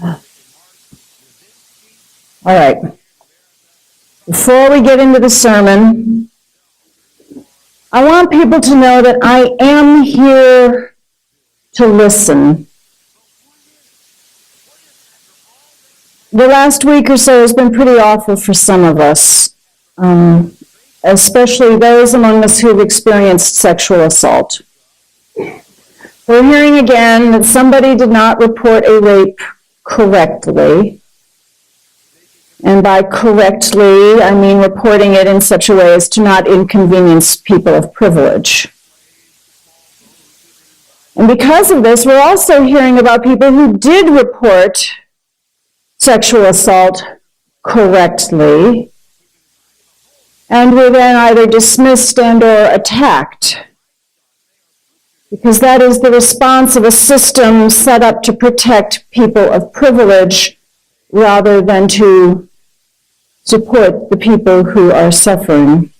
All right. Before we get into the sermon, I want people to know that I am here to listen. The last week or so has been pretty awful for some of us, especially those among us who have experienced sexual assault. We're hearing again that somebody did not report a rape correctly. And by correctly, I mean reporting it in such a way as to not inconvenience people of privilege. And because of this, we're also hearing about people who did report sexual assault correctly and were then either dismissed and or attacked. Because that is the response of a system set up to protect people of privilege rather than to support the people who are suffering.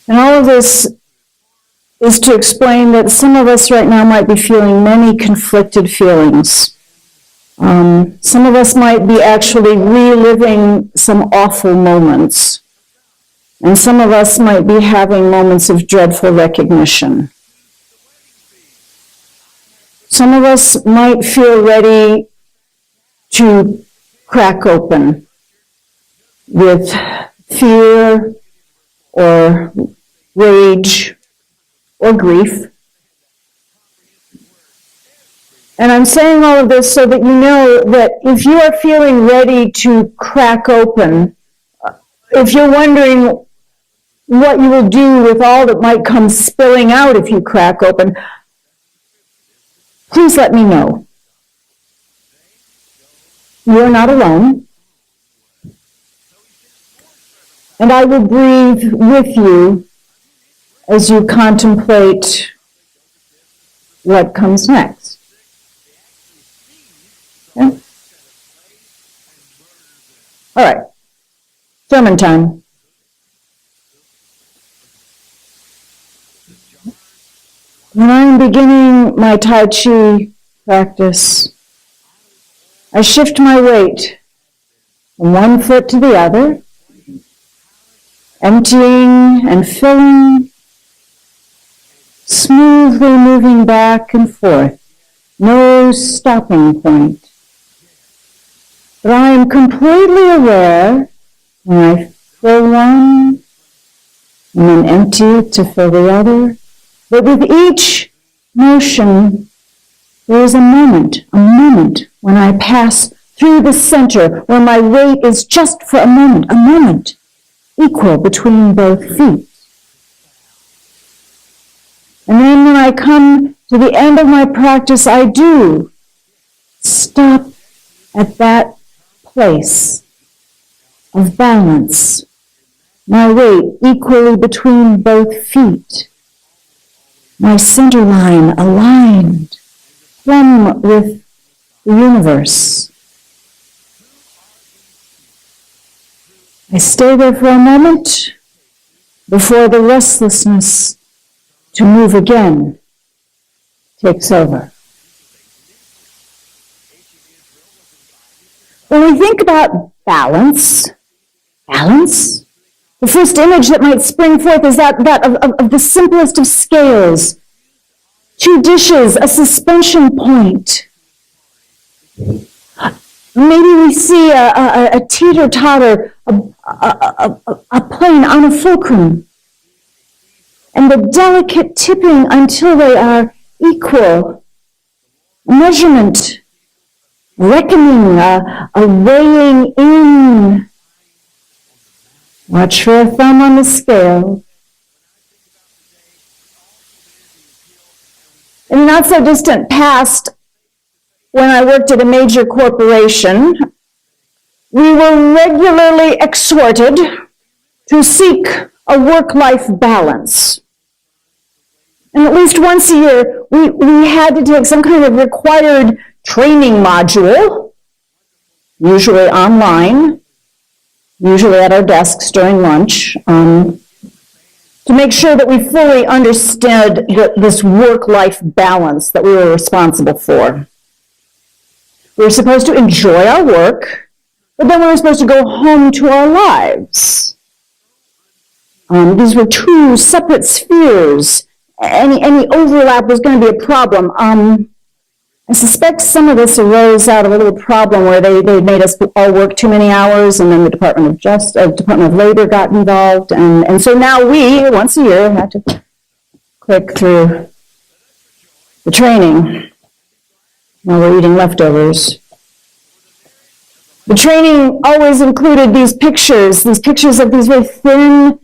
And all of this is to explain that some of us right now might be feeling many conflicted feelings. Some of us might be actually reliving some awful moments. And some of us might be having moments of dreadful recognition. Some of us might feel ready to crack open with fear or rage or grief. And I'm saying all of this so that you know that if you are feeling ready to crack open, if you're wondering what you will do with all that might come spilling out if you crack open, please let me know. You're not alone. And I will breathe with you as you contemplate what comes next. Okay? All right. Sermon time. When I'm beginning my Tai Chi practice, I shift my weight from one foot to the other, emptying and filling, smoothly moving back and forth, no stopping point. But I am completely aware when I fill one and then empty it to fill the other. But with each motion, there is a moment when I pass through the center, where my weight is just for a moment, equal between both feet. And then when I come to the end of my practice, I do stop at that place of balance, my weight equally between both feet. My center line aligned, plumb with the universe. I stay there for a moment before the restlessness to move again takes over. When we think about balance, the first image that might spring forth is that of the simplest of scales. 2 dishes, a suspension point. Maybe we see a teeter-totter, a plane on a fulcrum. And the delicate tipping until they are equal. Measurement, reckoning, a weighing in. Watch for a thumb on the scale. In the not-so-distant past, when I worked at a major corporation, we were regularly exhorted to seek a work-life balance. And at least once a year, we had to take some kind of required training module, usually online, usually at our desks during lunch, to make sure that we fully understood this work-life balance that we were responsible for. We were supposed to enjoy our work, but then we were supposed to go home to our lives. These were two separate spheres. Any overlap was going to be a problem. I suspect some of this arose out of a little problem where they made us all work too many hours, and then the Department of Labor got involved, and so now we, once a year, had to click through the training. Now we're eating leftovers. The training always included these pictures of these very thin,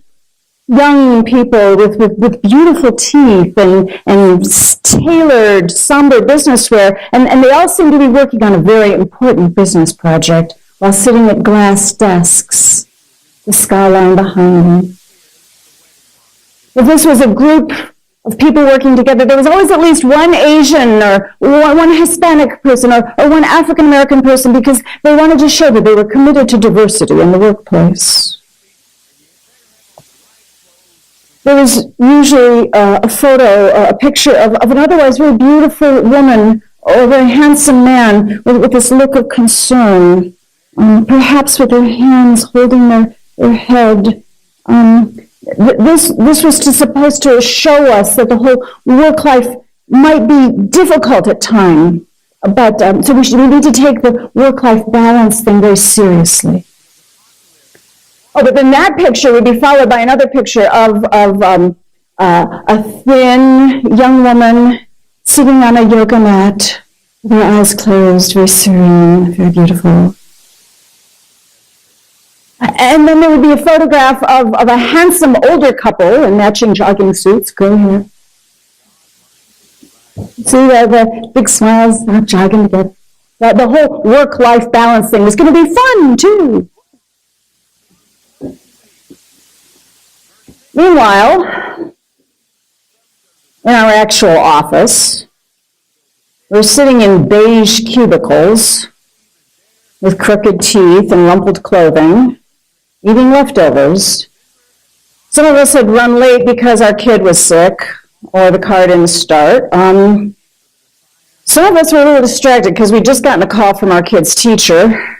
young people with beautiful teeth and tailored, somber business wear, and they all seem to be working on a very important business project while sitting at glass desks, the skyline behind them. If this was a group of people working together, there was always at least one Asian or one Hispanic person or one African American person, because they wanted to show that they were committed to diversity in the workplace. There was usually a picture of an otherwise very beautiful woman or a very handsome man with this look of concern, perhaps with their hands holding their head. This was supposed to show us that the whole work life might be difficult at times, but so we need to take the work-life balance thing very seriously. Oh, but then that picture would be followed by another picture of a thin young woman sitting on a yoga mat with her eyes closed, very serene, very beautiful. And then there would be a photograph of a handsome older couple in matching jogging suits, girl hair. See the big smiles, not jogging together. The whole work-life balance thing was going to be fun, too. Meanwhile, in our actual office, we're sitting in beige cubicles with crooked teeth and rumpled clothing, eating leftovers. Some of us had run late because our kid was sick or the car didn't start. Some of us were a little distracted because we'd just gotten a call from our kid's teacher,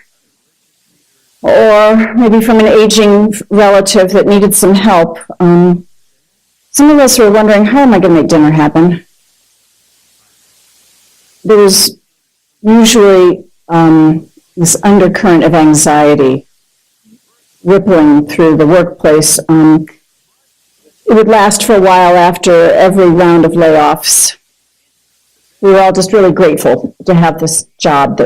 or maybe from an aging relative that needed some help. Some of us were wondering, how am I going to make dinner happen? There was usually this undercurrent of anxiety rippling through the workplace. It would last for a while after every round of layoffs. We were all just really grateful to have this job.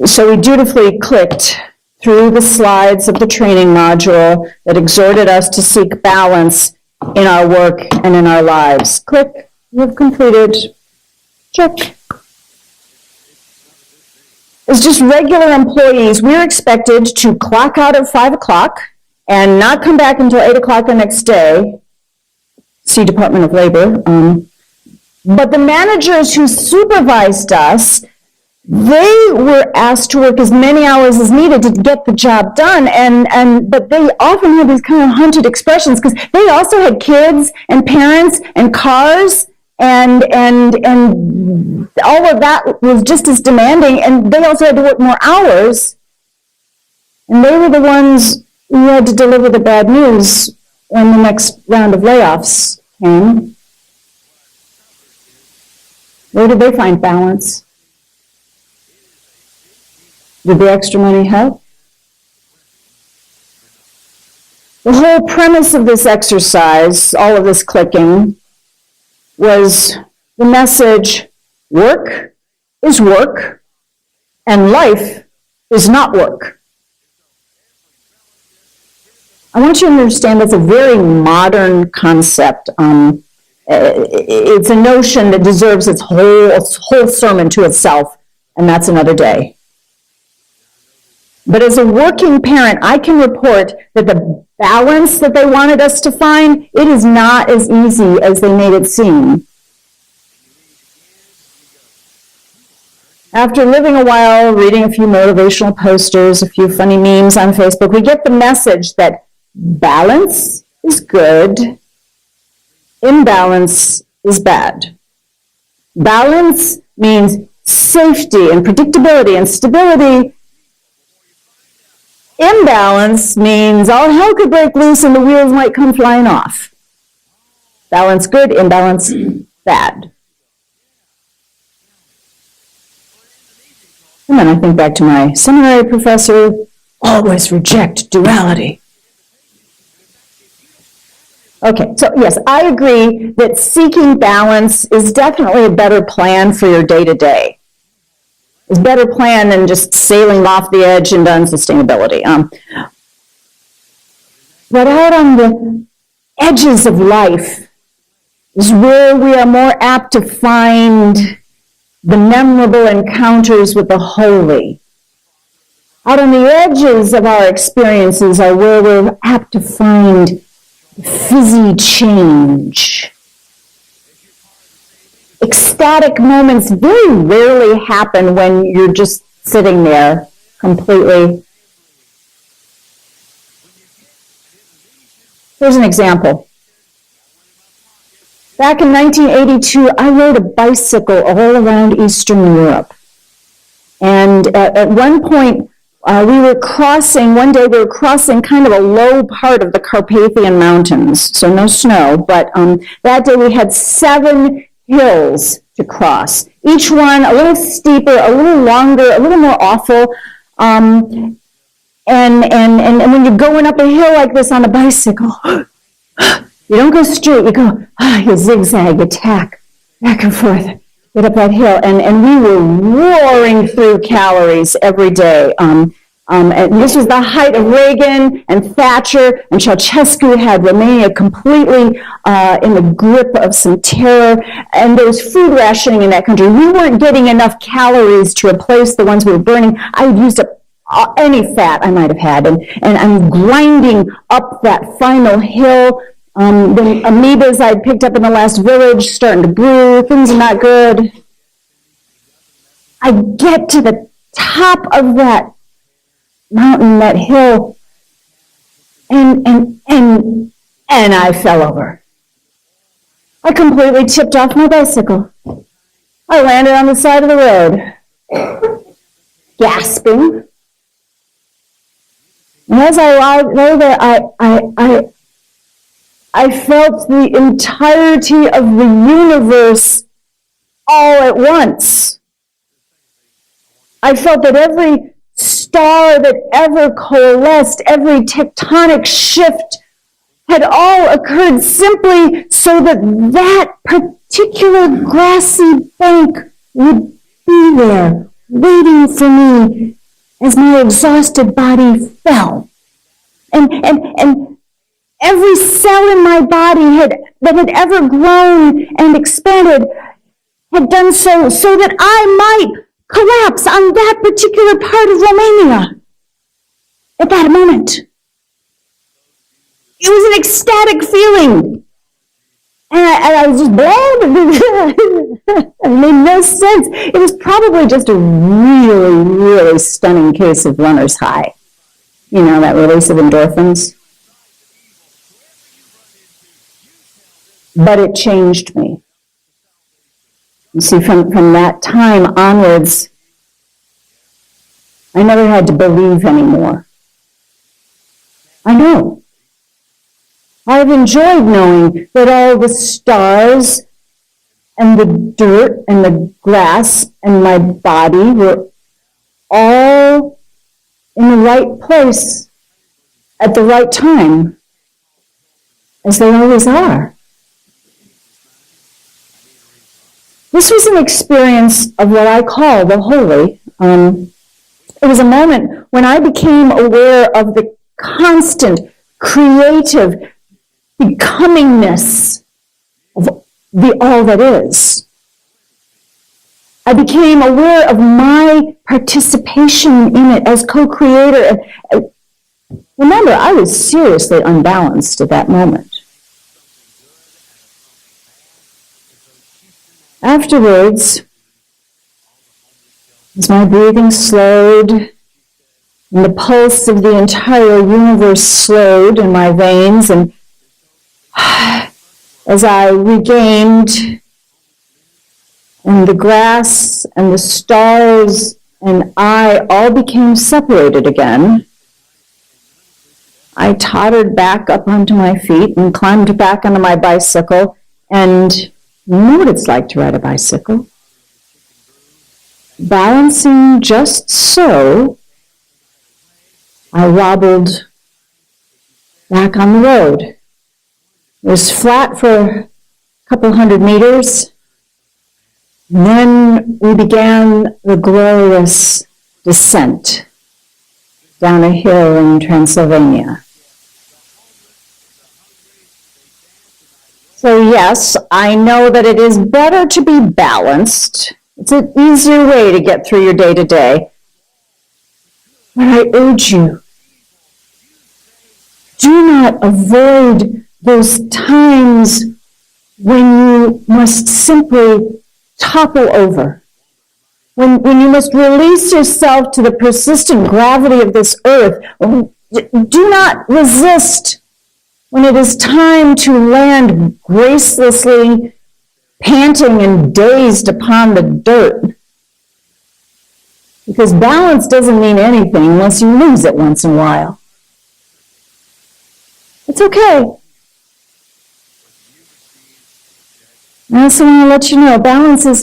So we dutifully clicked through the slides of the training module that exhorted us to seek balance in our work and in our lives. Click, you have completed. Check. As just regular employees, we're expected to clock out at 5 o'clock and not come back until 8 o'clock the next day. See Department of Labor. But the managers who supervised us, they were asked to work as many hours as needed to get the job done, but they often had these kind of hunted expressions because they also had kids and parents and cars, and all of that was just as demanding, and they also had to work more hours, and they were the ones who had to deliver the bad news when the next round of layoffs came. Where did they find balance? Did the extra money help? The whole premise of this exercise, all of this clicking, was the message, work is work, and life is not work. I want you to understand that's a very modern concept. It's a notion that deserves its whole sermon to itself, and that's another day. But as a working parent, I can report that the balance that they wanted us to find, it is not as easy as they made it seem. After living a while, reading a few motivational posters, a few funny memes on Facebook, we get the message that balance is good, imbalance is bad. Balance means safety and predictability and stability. Imbalance means all hell could break loose and the wheels might come flying off. Balance good, imbalance bad. And then I think back to my seminary professor, always reject duality. Okay, so yes, I agree that seeking balance is definitely a better plan for your day-to-day. It's a better plan than just sailing off the edge into unsustainability. But out on the edges of life is where we are more apt to find the memorable encounters with the holy. Out on the edges of our experiences are where we're apt to find fizzy change. Ecstatic moments very rarely happen when you're just sitting there completely. Here's an example. Back in 1982, I rode a bicycle all around Eastern Europe. And at one point, one day we were crossing kind of a low part of the Carpathian Mountains, so no snow, but that day we had 7 hills to cross. Each one a little steeper, a little longer, a little more awful. And when you're going up a hill like this on a bicycle, you don't go straight, you zigzag, you tack, back and forth, get up that hill. And we were roaring through calories every day. And this was the height of Reagan and Thatcher, and Ceausescu had Romania completely in the grip of some terror, and there was food rationing in that country. We weren't getting enough calories to replace the ones we were burning. I had used up any fat I might have had, and I'm grinding up that final hill. The amoebas I'd picked up in the last village starting to brew. Things are not good. I get to the top of that mountain, that hill, and I fell over. I completely tipped off my bicycle. I landed on the side of the road, gasping. And as I lay there, I felt the entirety of the universe all at once. I felt that every star that ever coalesced, every tectonic shift had all occurred simply so that that particular grassy bank would be there, waiting for me as my exhausted body fell. And every cell in my body that had ever grown and expanded had done so that I might collapse on that particular part of Romania at that moment. It was an ecstatic feeling. And I was just blown. It made no sense. It was probably just a really, really stunning case of runner's high. You know, that release of endorphins. But it changed me. You see, from that time onwards, I never had to believe anymore. I know. I've enjoyed knowing that all the stars and the dirt and the grass and my body were all in the right place at the right time, as they always are. This was an experience of what I call the holy. It was a moment when I became aware of the constant, creative becomingness of the all that is. I became aware of my participation in it as co-creator. Remember, I was seriously unbalanced at that moment. Afterwards, as my breathing slowed, and the pulse of the entire universe slowed in my veins, and as I regained and the grass and the stars and I all became separated again, I tottered back up onto my feet and climbed back onto my bicycle. And you know what it's like to ride a bicycle. Balancing just so, I wobbled back on the road. It was flat for a couple hundred meters. And then we began the glorious descent down a hill in Transylvania. So yes, I know that it is better to be balanced. It's an easier way to get through your day-to-day. But I urge you, do not avoid those times when you must simply topple over. When you must release yourself to the persistent gravity of this earth. Do not resist when it is time to land gracelessly, panting and dazed upon the dirt. Because balance doesn't mean anything unless you lose it once in a while. It's okay. I also want to let you know,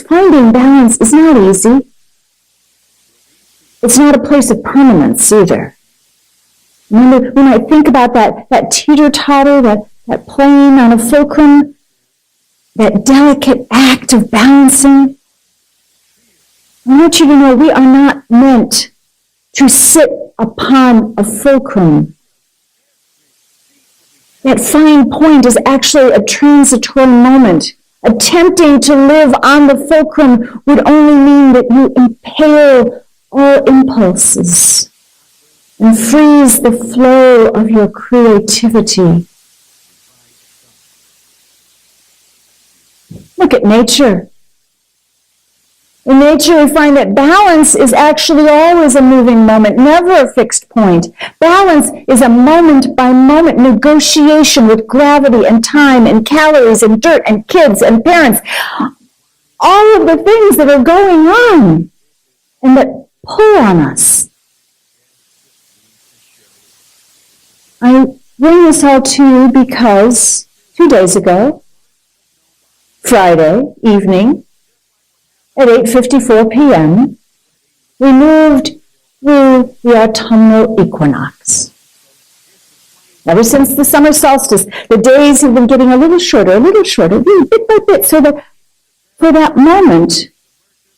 finding balance is not easy. It's not a place of permanence either. Remember, when I think about that teeter-totter, that playing on a fulcrum, that delicate act of balancing, I want you to know we are not meant to sit upon a fulcrum. That fine point is actually a transitory moment. Attempting to live on the fulcrum would only mean that you impale all impulses and freeze the flow of your creativity. Look at nature. In nature, we find that balance is actually always a moving moment, never a fixed point. Balance is a moment-by-moment negotiation with gravity and time and calories and dirt and kids and parents. All of the things that are going on and that pull on us. I bring this all to you because 2 days ago, Friday evening, at 8:54 p.m., we moved through the autumnal equinox. Ever since the summer solstice, the days have been getting a little shorter, bit by bit, so that for that moment,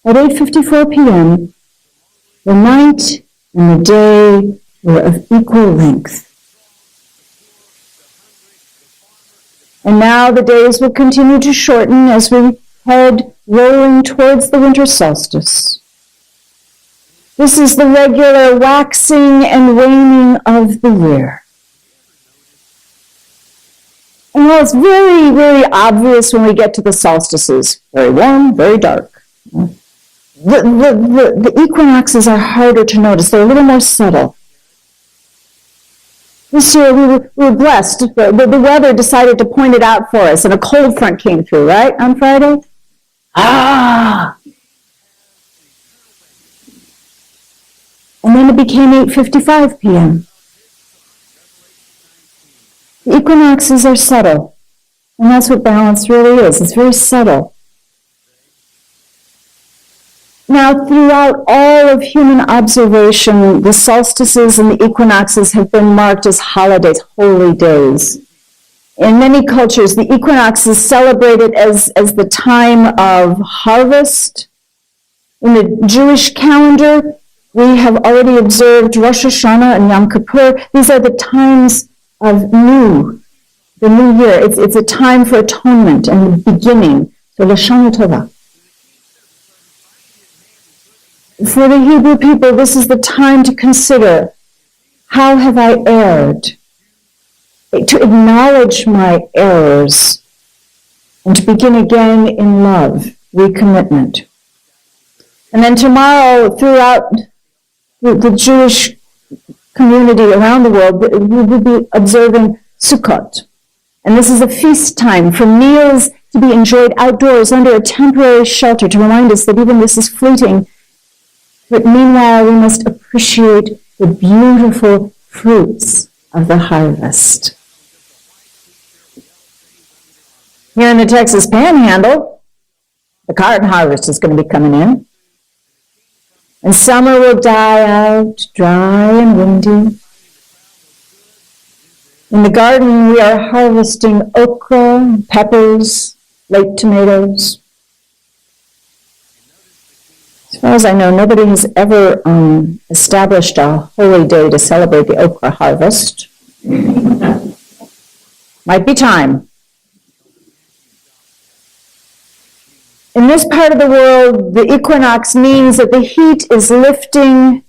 at 8:54 p.m., the night and the day were of equal length. And now the days will continue to shorten as we head rolling towards the winter solstice. This is the regular waxing and waning of the year. And while it's very, very obvious when we get to the solstices, very warm, very dark, the equinoxes are harder to notice. They're a little more subtle. This year we were blessed. The weather decided to point it out for us, and a cold front came through, right, on Friday? And then it became 8:55 p.m. The equinoxes are subtle, and that's what balance really is. It's very subtle. Now, throughout all of human observation, the solstices and the equinoxes have been marked as holidays, holy days. In many cultures, the equinox is celebrated as the time of harvest. In the Jewish calendar, we have already observed Rosh Hashanah and Yom Kippur. These are the times of the new year. It's a time for atonement and beginning. So Lashana Tova. For the Hebrew people, this is the time to consider, how have I erred? To acknowledge my errors and to begin again in love, recommitment. And then tomorrow, throughout the Jewish community around the world, we will be observing Sukkot. And this is a feast time for meals to be enjoyed outdoors under a temporary shelter to remind us that even this is fleeting. But meanwhile, we must appreciate the beautiful fruits of the harvest. Here in the Texas Panhandle, the cotton harvest is going to be coming in. And summer will die out, dry and windy. In the garden, we are harvesting okra, peppers, late tomatoes. As far as I know, nobody has ever established a holy day to celebrate the okra harvest. Might be time. In this part of the world, the equinox means that the heat is lifting,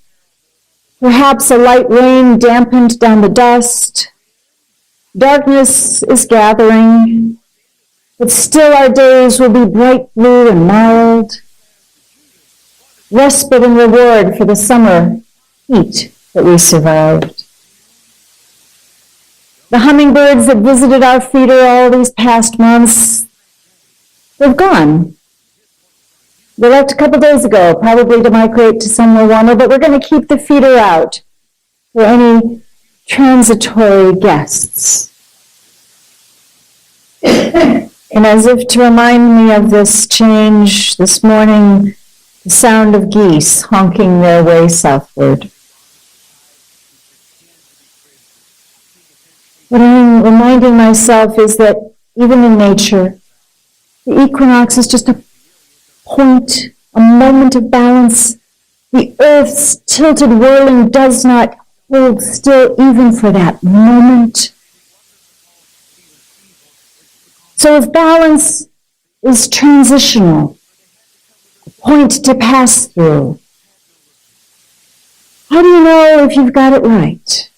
perhaps a light rain dampened down the dust. Darkness is gathering, but still our days will be bright blue and mild. Respite and reward for the summer heat that we survived. The hummingbirds that visited our feeder all these past months, they've gone. They left a couple days ago, probably to migrate to somewhere warmer, but we're going to keep the feeder out for any transitory guests. And as if to remind me of this change, this morning, the sound of geese honking their way southward. What I'm reminding myself is that even in nature, the equinox is just a point, a moment of balance. The earth's tilted whirling does not hold still even for that moment. So if balance is transitional, a point to pass through, how do you know if you've got it right?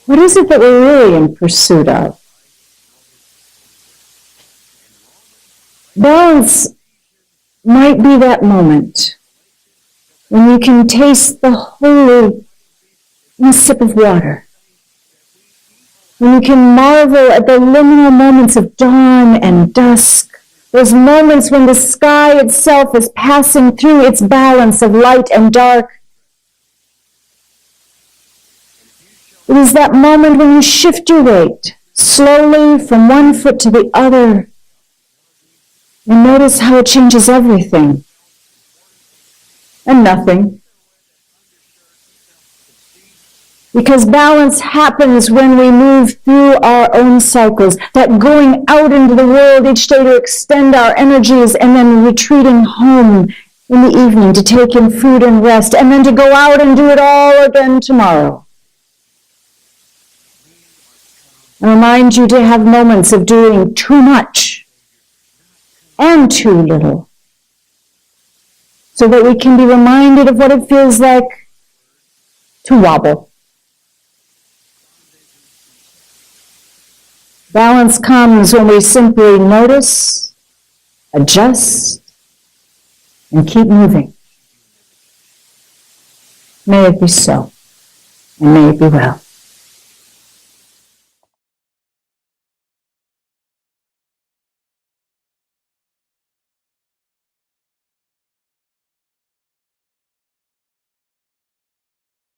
What is it that we're really in pursuit of? Balance might be that moment when you can taste the holy in a sip of water, when you can marvel at the liminal moments of dawn and dusk, those moments when the sky itself is passing through its balance of light and dark. It is that moment when you shift your weight slowly from one foot to the other. And notice how it changes everything and nothing. Because balance happens when we move through our own cycles, that going out into the world each day to extend our energies and then retreating home in the evening to take in food and rest, and then to go out and do it all again tomorrow. I remind you to have moments of doing too much and too little, so that we can be reminded of what it feels like to wobble. Balance comes when we simply notice, adjust, and keep moving. May it be so, and may it be well.